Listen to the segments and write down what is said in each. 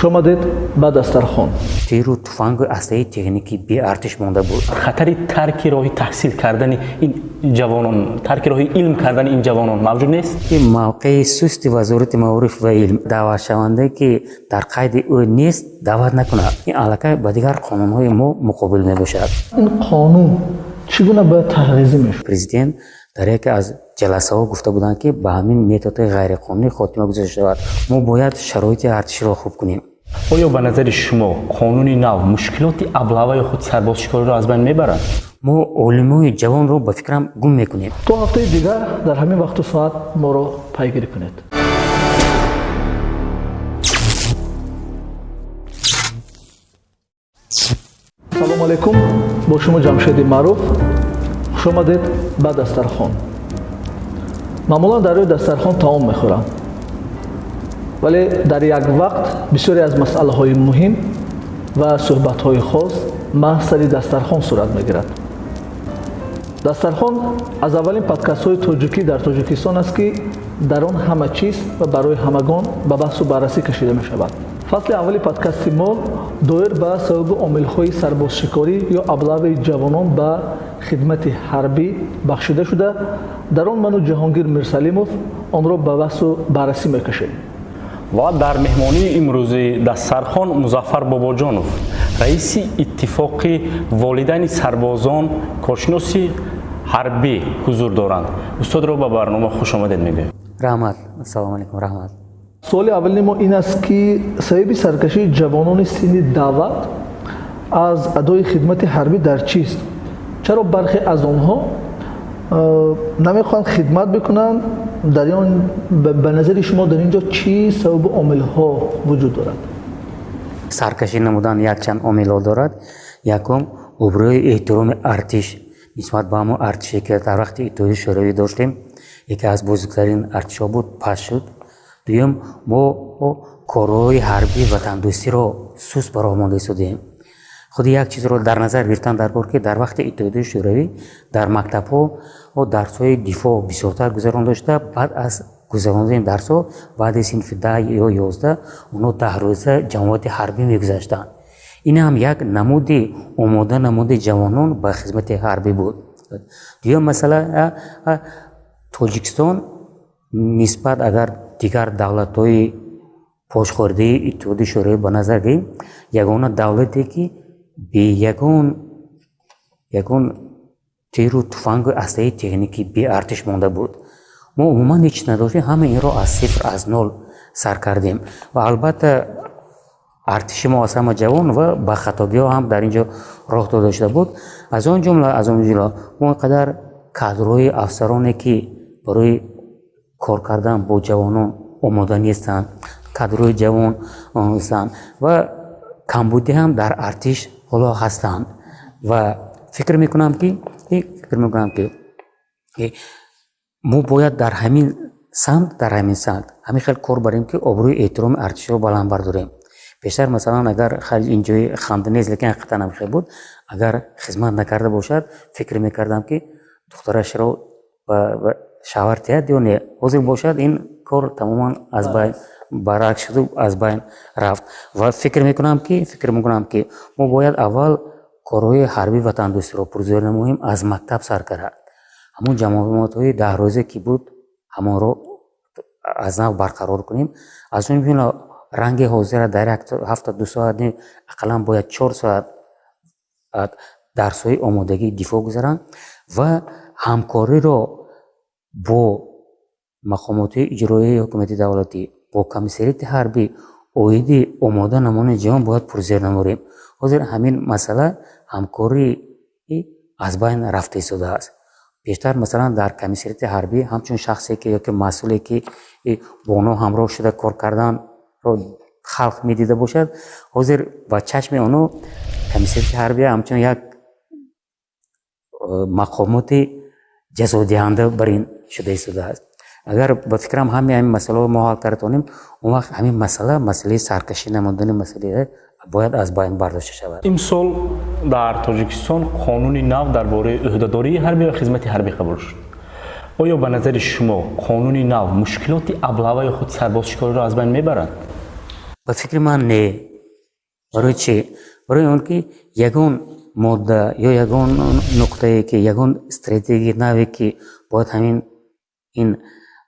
омадед ба Дастархон. тиру туфангу аслаи техникӣ беартиш монда буд. хатари тарки роҳи таҳсил кардани ин ҷавонон, тарки роҳи илм кардани ин ҷавонон мавҷуд нест? ин мавқеи сусти Вазорати маориф ва илм даъватшаванда ки дар қайди ӯ нест даъват накунад. ин аллакай ба дигар қонунҳои мо муқобил мебошад. ин қонун чӣ гуна бояд тарғизӣ мешуд? президент дар яке аз ҷаласаҳо гуфта буданд ки ба ҳамин методҳои ғайриқонунӣ хотима гузошта шавад. мо бояд шароити артиширо хуб кунем. оё ба назари шумо қонуни нав мушкилоти аблаваи худ сарбозшикориро аз байн мебарад? мо олимони ҷавонро ба фикрам гум мекунем. то ҳафтаи дигар дар ҳамин вақту соат моро пайгирӣ кунед. салом алейкум, бо шумо ҷамшеди Маъруф. хуш омадед ба Дастархон. маъмулан дар рӯи Дастархон таом мехӯрам, вале дар як вақт бисёре аз масъалаҳои муҳим ва суҳбатҳои хос маҳз сари Дастархон сурат мегирад. Дастархон аз аввалин подкастҳои тоҷикӣ дар Тоҷикистон аст ки дар он ҳама чиз ва барои ҳамагон ба баҳсу баррасӣ кашида мешавад. фасли аввали подкасти мо доир ба сабаби омилҳои сарбозшикорӣ ё облаваи ҷавонон ба хизмати ҳарбӣ бахшида шуда, дар он ману Ҷаҳонгир Мирсалимов онро ба баҳсу баррасӣ мекашем. ва дар меҳмонии имрӯзи Дастархон Музаффар Бобоҷонов, раиси иттифоқи волидайни сарбозон коршиноси ҳарбӣ ҳузур доранд. устодро ба барнома хуш омадед мегӯем. раҳмат. ассалому алейкум. раҳмат. суоли аввалини мо ин аст ки сабаби саркашии ҷавонони синни даъват аз адои хидмати ҳарбӣ дар чист? чаро бархе аз онҳо намехоҳанд хидмат бикунанд? дар он ба назари шумо дар ин ҷо чӣ сабаби омилҳо вуҷуд дорад? саркашӣ намудан якчанд омилҳо дорад. якум обрӯи эҳтироми артиш нисбат ба ҳамон артише ки дар вақти иттиҳоди шӯравӣ доштем, яке аз бузургтарин артишҳо буд, паст шуд. дуюм мо корҳои ҳарбӣ ватандӯстиро суст ба роҳ монда истодем. худи як чизро дар назар гирифтан даркор ки дар вақти иттиҳоди шӯравӣ дар мактабҳо дарсҳои дифоъ бисёртар гузарон дошта. баъд аз гузарондани дарсҳо баъди синфи 10 ё 11 онҳо 10 рӯза ҷамоати ҳарбӣ мегузаштанд. ин ҳам як намуди омода намуди ҷавонон ба хизмати ҳарбӣ буд. дуюм масъала Тоҷикистон нисбат агар дигар давлатҳои пошхӯрдаи иттиҳоди шӯравӣ ба назар гирем, ягона давлате ки бе ягон тиру туфангу аслаи техникӣ беартиш монда буд. мо умуман ҳеч надоштем, ҳама инро аз сифр, аз нол сар кардем. ва албатта артиши мо аз ҳама ҷавон ва ба хатогиҳо ҳам дар ин ҷо роҳ дода шуда буд. аз он ҷумла мо инқадар кадрҳои афсароне ки барои кор кардан бо ҷавонон омода нестанд, кадрҳои ҷавон ҳастанд ва камбудӣ ҳам дар артиш ҳоло ҳастанд. ва фикр мекунам ки мо бояд дар ҳамин самт ҳамин хел кор барем ки обрӯи эҳтироми артишро баланд бардорем. бештар масалан агар ин ҷои ханданест, лекин ҳақиқатан ҳам буд, агар хизмат накарда бошад, фикр мекардам ки духтарашро шавар тиҳад ё не. ҳозир бошад ин кор тамоман аз байн баръакс шуду аз байн рафт. ва фикр мекунам ки мо бояд аввал корҳои ҳарбӣ ватандӯстиро пурзӯр намоем, аз мактаб сар кард. ҳамон ҷамоатҳои 10 рӯзе ки буд, ҳамонро аз нав барқарор кунем. аз он ҷумла ранги ҳозира дар як ҳафта 2 соат ақаллан бояд 4 соат дарсҳои омодагии дифоъ гузаранд ва ҳамкориро бо мақомотҳои иҷроии ҳукумати давлатӣ, бо комиссарияти ҳарбӣ оиди омода намони ҷавон бояд пурзер наморем. ҳозир ҳамин масъала ҳамкорӣ аз байн рафта истодааст. бештар масалан дар комиссарияти ҳарбӣ ҳамчун шахсе ки ёки масъуле ки бо онҳо ҳамроҳ шуда кор карданро халқ медида бошад, ҳозир ба чашми онҳо комиссарияти ҳарбӣ ҳамчун як мақомоти ҷазодиҳанда бар ин шуда истодааст. агар ба фикрам ҳамин масъалаҳо мо ҳал карда тонем, он вақт ҳамин масъалаи саркашӣ намудани масъалаи бояд аз байн бардошта шавад. имсол дар Тоҷикистон қонуни нав дар бораи ӯҳдадории ҳарбӣ ва хизмати ҳарбӣ қабул шуд. оё ба назари шумо қонуни нав мушкилоти аблаваи худ сарбозшикориро аз байн мебарад? ба фикри ман не. барои чӣ? барои он ки ягон модда ё ягон нуқтае ки ягон стратегия наве ки бояд ҳамин ин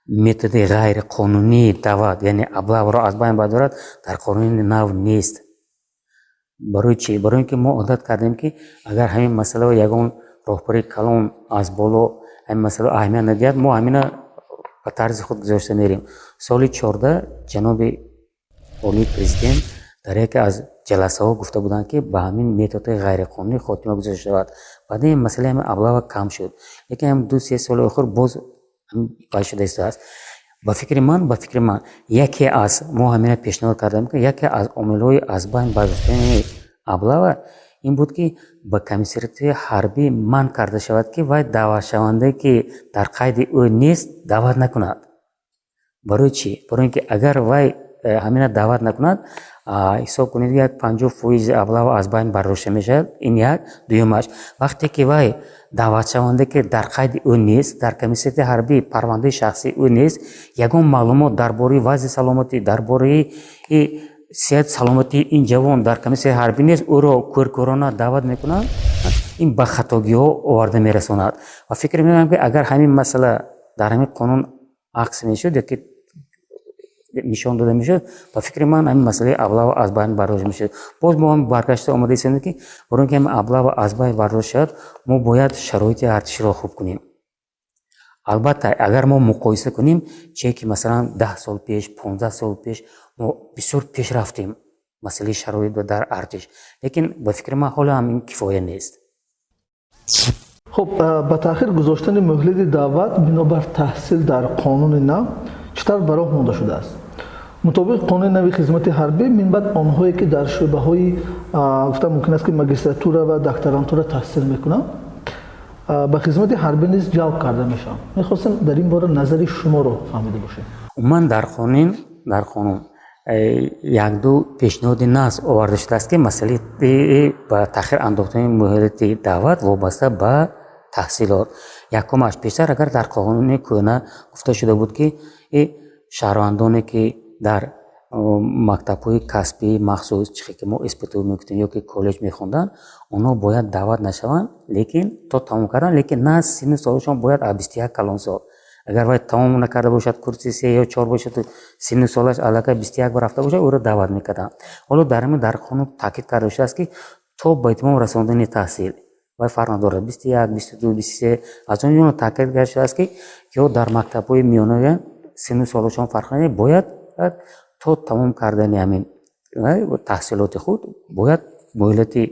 методи ғайриқонунии даъват яъне облаваро аз байн бардорад дар қонуни нав нест. барои чӣ? барои ин ки мо одат кардем ки агар ҳамин масъаларо ягон роҳбари калон аз боло ҳамин масъаларо аҳамият надиҳад, мо ҳамина ба тарзи худ гузошта мерем. соли 14 ҷаноби олии президент дар яке аз ҷаласаҳо гуфта буданд ки ба ҳамин методҳои ғайриқонунӣ хотима гузошта шавад. баъд ин масъалаи ҳамин облава кам шуд, лекин ҳам 2-3 соли охир боз қайд шуда истааст. ба фикри ман яке аз мо ҳамина пешниҳод кардем ки яке аз омилҳои аз байн бардоштани облава ин буд ки ба комиссариати ҳарбӣ манъ карда шавад ки вай даъватшавандаe ки дар қайди ӯ нест даъват накунад. барои чӣ? барои ин ки агар вай ҳамина даъват накунад, ҳисоб кунед як 50% облава аз байн бардошта мешавад. ин як. дуюмаш, вақте ки вай даъватшаванда ки дар қайди ӯ нест, дар комиссияти ҳарбӣ парвандаи шахсии ӯ нест, ягон маълумот дар бораи вазъи саломатӣ, дар бораи сеҳати саломатии ин ҷавон дар комиссияи ҳарбӣ нест, ӯро кӯркӯрона даъват мекунад, ин ба хатогиҳо оварда мерасонад. ва фикр мекунам ки агар ҳамин масъала дар ҳамин қонун ақс мешуд яки нишон дода мешуд, ба фикри ман ҳамин масъалаи облава аз байн бардошт мешуд. боз мо ҳам баргашта омада истем ки барои ин ки ҳамин облава аз байн бардошт шавад, мо бояд шароити артиширо хуб кунем. албатта агар мо муқоиса кунем чие ки масалан 10 сол пеш 15 сол пеш мо бисёр пеш рафтем масъалаи шароит дар артиш, лекин ба фикри ман ҳоло ҳам ин кифоя нест. хуб, ба таъхир гузоштани муҳлати даъват бинобар таҳсил дар қонуни нав чӣ тавр ба роҳ монда шудааст? мутобиқи қонуни нави хизмати ҳарбӣ минбаъд онҳое ки дар шӯъбаҳои гуфтам мумкин аст ки магистратура ва докторантура таҳсил мекунанд ба хизмати ҳарбӣ низ ҷалб карда мешаванд. мехостем дар ин бора назари шуморо фаҳмида бошем. умуман дар қонун як-ду пешниҳоди назм оварда шудааст ки масъалаи ба таъхир андохтани муҳлати даъват вобаста ба таҳсилот. якумаш, пештар агар дар қонуни кӯҳна гуфта шуда буд ки шаҳрвандоне ки дар мактабҳои касбии махсус чихе ки мо испиту мекунем ёки коллеҷ мехонданд, онҳо бояд даъват нашаванд, лекин то тамом кардан, лекин на синни солашон бояд 21 калон сол. агар вай тамом накарда бошад курси 3 ё 4 бошад, синни солаш аллакай 21 бар рафта бошад, ӯро даъват мекарданд. ҳоло дар қонун таъкид карда шудааст ки то ба итмом расондани таҳсил вай фарқ надорад 21, 22, 23, аз он ҷона таъкид карда шудааст ки ё дар мактабҳои миёнавия синни солашон фарқ надорад, бояд то тамом кардани ҳамин таҳсилоти худ бояд муҳлати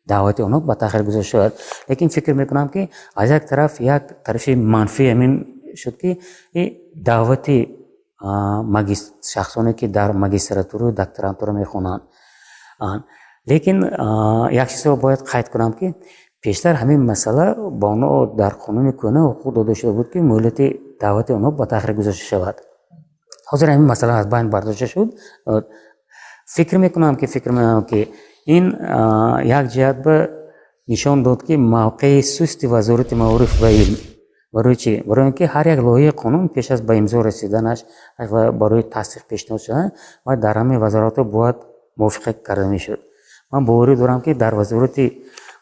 даъвати онҳо ба таъхир гузошта шавад. лекин фикр мекунам ки аз як тарафи манфӣ ҳамин шуд ки даъвати шахсоне ки дар магистратура докторантура мехонанд. лекин як чизро бояд қайд кунам ки пештар ҳамин масъала ба онҳо дар қонуни кӯҳна ҳуқуқ дода шуда буд ки муҳлати даъвати онҳо ба таъхир гузошта шавад. ҳозир ҳамин масъала аз байн бардошта шуд. фикр мекунам ки ин як ҷиҳат ба нишон дод ки мавқеи сусти Вазорати маориф ва илм. барои чӣ? барои ин ки ҳар як лоиҳаи қонун пеш аз ба имзо расиданаш ва барои тасдиқ пешниҳод шудан ва дар ҳамин вазоратҳо бояд мувофиқа карда мешуд. ман боварӣ дорам ки дар Вазорати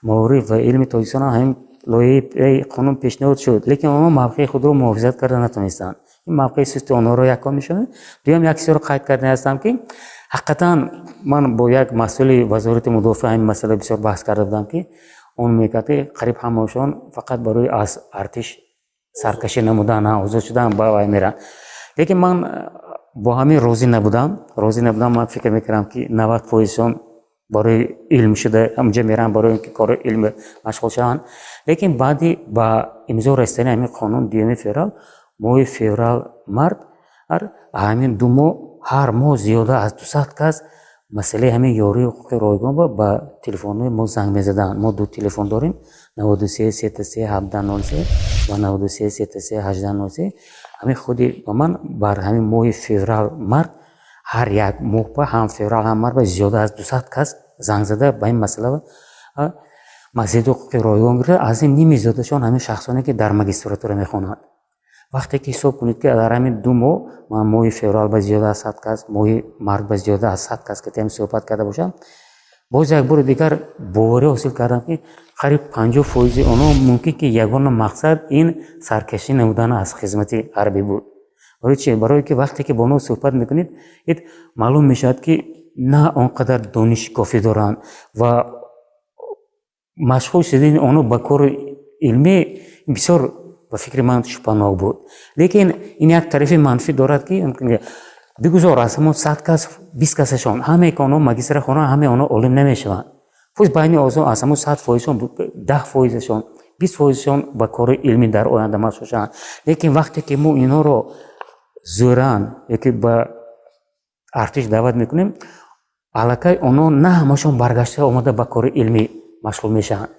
маориф ва илми Тоҷикистон ҳамин лоиҳаи қонун пешниҳод шуд, лекин онҳо мавқеи худро муҳофизат карда натонистанд. ин мавқеи сусти онҳоро якон мешавад. дуюм як чизро қайд карда ҳастам ки ҳақиқатан ман бо як масъули Вазорати мудофиа ҳамин масъала бисёр баҳс карда будам ки он мегӯяд ки қариб ҳамаашон фақат барои аз артиш саркашӣ намудан озод шудан ба вай меранд. лекин ман бо ҳамин розӣ набудам. Ман фикр мекардам ки 90%шон барои илм шуда ҳамҷа меранд, барои ин ки кори илм машғул шаванд. лекин баъди ба имзо расидани ҳамин қонун 2 феврал моҳи феврал март ҳамин 2 моҳ ҳар моҳ зиёда аз 200 кас масъалаи ҳамин ёрии ҳуқуқи ройгон ба телефонҳои мо занг мезаданд. мо 2 телефон дорем 93 33 1703 ва 93 33 1803. ҳамин худи ба ман бар ҳамин моҳи феврал март ҳар як моҳ ба ҳам феврал ҳам март ба зиёда аз 200 кас занг зада ба ин масъала масъалаи ҳуқуқи ройгон гирифта. аз ин ними зиёдашон ҳамин шахсоне ки дар магистратура мехонанд. вақте ки ҳисоб кунед ки дар ҳамин 2 моҳ ман моҳи феврал ба зиёда аз 100 кас, моҳи март ба зиёда аз 100 кас ки тем суҳбат карда бошам, боз як бори дигар боварӣ ҳосил кардам ки қариб 50% онҳо мумкин ки ягона мақсад ин саркашӣ намудан аз хизмати ҳарбӣ буд. барои чи? Барое ки вақте ки бо онҳо суҳбат мекунед, маълум мешавад ки на он қадар дониши кофӣ доранд ва машғул шудани онҳо ба кори илмӣ бисёр ба фикри ман шубҳанок буд. Лекин ин як тарафи манфӣ дорад ки бигузор аз ҳамон 100 кас 20 касашон ҳамаи ки онҳо магистра хонанд, ҳамаи онҳо олим намешаванд. Пуст байни озон аз ҳамон 100%шон 10%шон 20%шон ба кори илмӣ дар оянда машғул шаванд. Лекин вақте ки мо инҳоро зӯран яке ба артиш даъват мекунем, аллакай онҳо на ҳамашон баргашта омада ба кори илмӣ машғул мешаванд.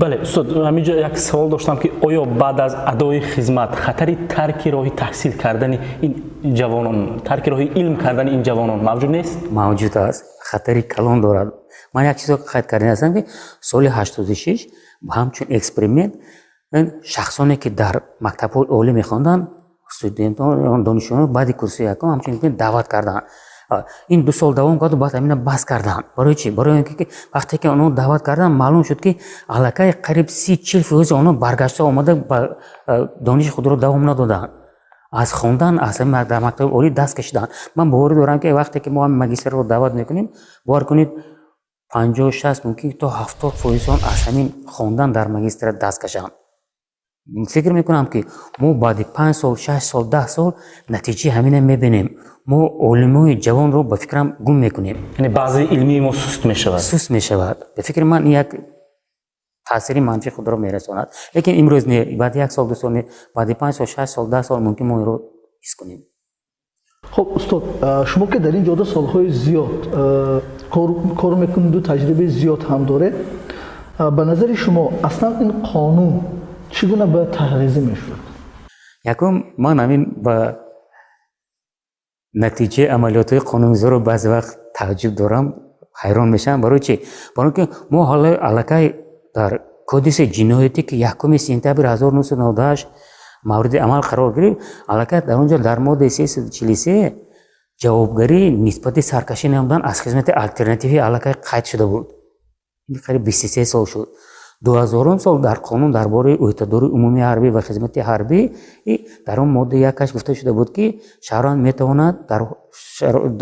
бале устод, ҳаминҷо як савол доштам ки оё баъд аз адои хизмат хатари тарки роҳи таҳсил кардани ин ҷавонон, тарки роҳи илм кардани ин ҷавонон мавҷуд нест? Мавҷуд аст. Хатари калон дорад. Ман як чизро қайд карда ҳастам ки соли 86 ҳамчун эксперимент шахсоне ки дар мактабҳои олӣ мехонданд, студентон донишҷӯён баъди курси якум ҳамчун даъват карданд. ин 2 сол давом кард, баъд ҳамина бас карданд. барои чи? Барои он ки вақте ки онҳо даъват карданд, маълум шуд ки аллакай қариб 30-40% онҳо баргашта омада ба дониши худро давом надоданд. аз хондан аз дар мактаби олӣ даст кашиданд. ман боварӣ дорам ки вақте ки мо магистрро даъват мекунем, бовар кунед 50-60 мумкин то 70% аз ҳамин хондан дар магистра даст кашанд. фикр мекунам ки мо баъди 5 сол 6 сол 10 сол натиҷаи ҳамина мебинем. мо олимои ҷавонро ба фикрам гум мекунем. яъне баъзи илмии мо суст мешавад. Суст мешавад. ба фикри ман як таъсири манфӣ худро мерасонад. лекин имрӯз не, баъди 1 сол 2 сол не, баъди 5 сол 6 сол 10 сол мумкин мо инро ҳис кунем. خب استاد شما که در این جاده سالهای زیاد کار میکنید و تجربه زیاد هم داره، به نظر شما اصلا این قانون چگونه باید تحریزی میشود؟ یکم من همین با نتیجه عملیات قانون‌گذاری رو بعضی وقت تعجب دارم، حیران میشم. برای چی؟ برای که ما حالا علاقه در کدیس جنایتی که 1 سپتامبر 1998 مورد عمل قرار گرفت، علاقه در اونجا در ماده 343 جوابگری نسبت سرکشی نمودن از خدمت آلترناتیوی علاقه قید شده بود. این قریب 23 سال شد. 2000 سال در قانون درباره عهدهداری عمومی حربی و خدمت حربی در اون ماده 1 گفته شده بود که شهروند میتواند در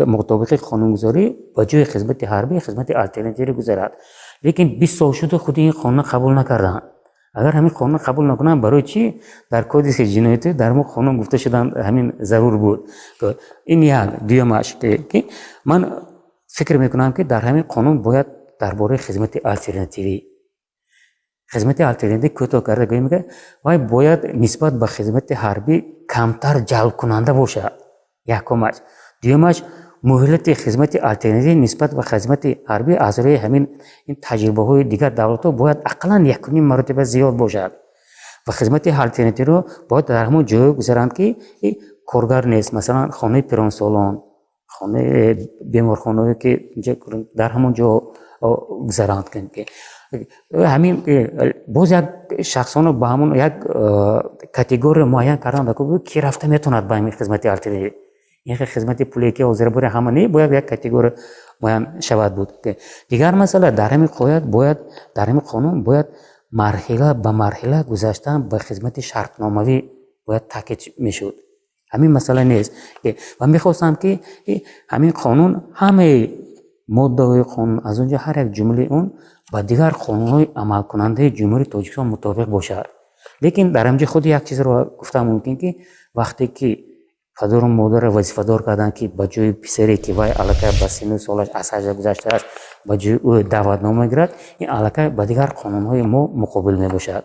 مطابق قانونگذاری با جای خدمت حربی خدمت آلترناتیوی گذارد. لیکن 20 سال شده خود این قانون قبول نکردند. اگر همین قانون قبول نکنن، برای چی در کدیس جنایتی در مو قانون گفته شدن همین ضرور بود. این یک دیومش که من فکر میکنم که در همین قانون باید درباره خدمت آلترناتیوی خدمت آلترناتیوی کوتاه کرده گوییم که باید نسبت به خدمت حربی کمتر جلب کننده باشه. یکمش. دیومش مهلت خدمت آلترناتیوی نسبت به خدمت حربی از روی همین این تجربه های دیگر دولت‌ها باید اقلاً 1.5 مرتبه زیاد باشد و خدمت آلترناتیوی رو باید در همون جای گذارند که کارگر نیست، مثلا خانه پرانسالان، خانه بیمارخانه‌ای که در همون جا گذارند که همین باز یک شخصانو با همون یک کاتگوری معین کردن که رفته میتوند با همین خدمت آلترناتیوی. این خدمت پولی که حاضر بوده همه نه، باید یک کاتگوری معین شود بود. دیگر مسئله در همین باید در همین قانون باید مرحله به مرحله گذاشتن به خدمت شرطنامه‌ای باید تاکید میشد. همین مسئله نیست و میخواستم که همین قانون همه ماده قانون از اونجا هر یک جمله اون با دیگر قانون‌های عمل کننده جمهوری تاجیکستان مطابق باشد. لیکن در همینجا خود یک چیز رو گفتم، ممکن که وقتی که پدر و مادر وظیفه دار کردن که با جای پسری که وای علاقه به سن سالش اساس گذشته است با جای او دعوتنامه گرفت، این علاقه با دیگر قانون‌های ما مقابل میباشد.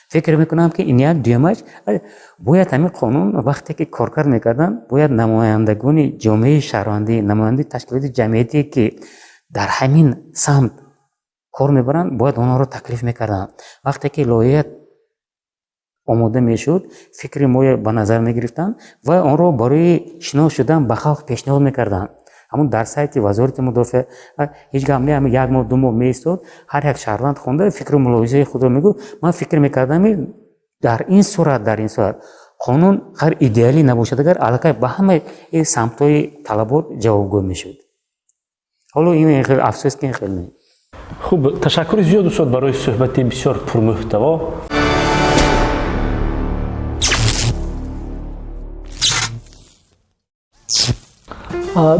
فکر میکنم که این یک دیمش باید همین قانون وقتی که کارکرد میکردن باید نمایندگان جامعه شهروندی، نماینده تشکیلات جمعیتی که در همین سمت کار میبرند باید آنها رو تکلیف میکردن. وقتی که لایحه آماده میشد فکر ما به نظر میگرفتن و آن را برای شناخته شدن به خلق پیشنهاد میکردن. همون در سایت وزارت مدافع هیچ گام نه، 1 ماه 2 ماه میستاد، هر یک شهروند خونده فکر و ملاحظه خود رو میگو. من فکر میکردم در این صورت қонун ғайр идеалӣ набошад, агар аллакай ба ҳамаи самтҳои талабот ҷавобгӯ мешуд. ҳоло ин хеле афсӯс ки хеле. хуб, ташаккури зиёд устод барои суҳбати бисёр пурмуҳтаво.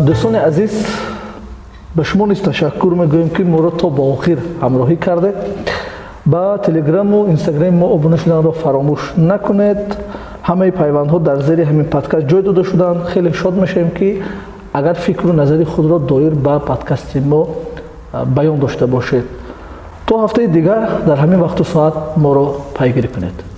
дӯстони азиз, ба шумо низ ташаккур мегӯем ки моро то ба охир ҳамроҳӣ карде. ба телеграму инстаграми мо обуна шуданро фаромӯш накунед. ҳамаи пайвандҳо дар зери ҳамин подкаст ҷой дода шуданд. хеле шод мешавем ки агар фикру назари худро доир ба подкасти мо баён дошта бошед. то ҳафтаи дигар дар ҳамин вақту соат моро пайгирӣ кунед.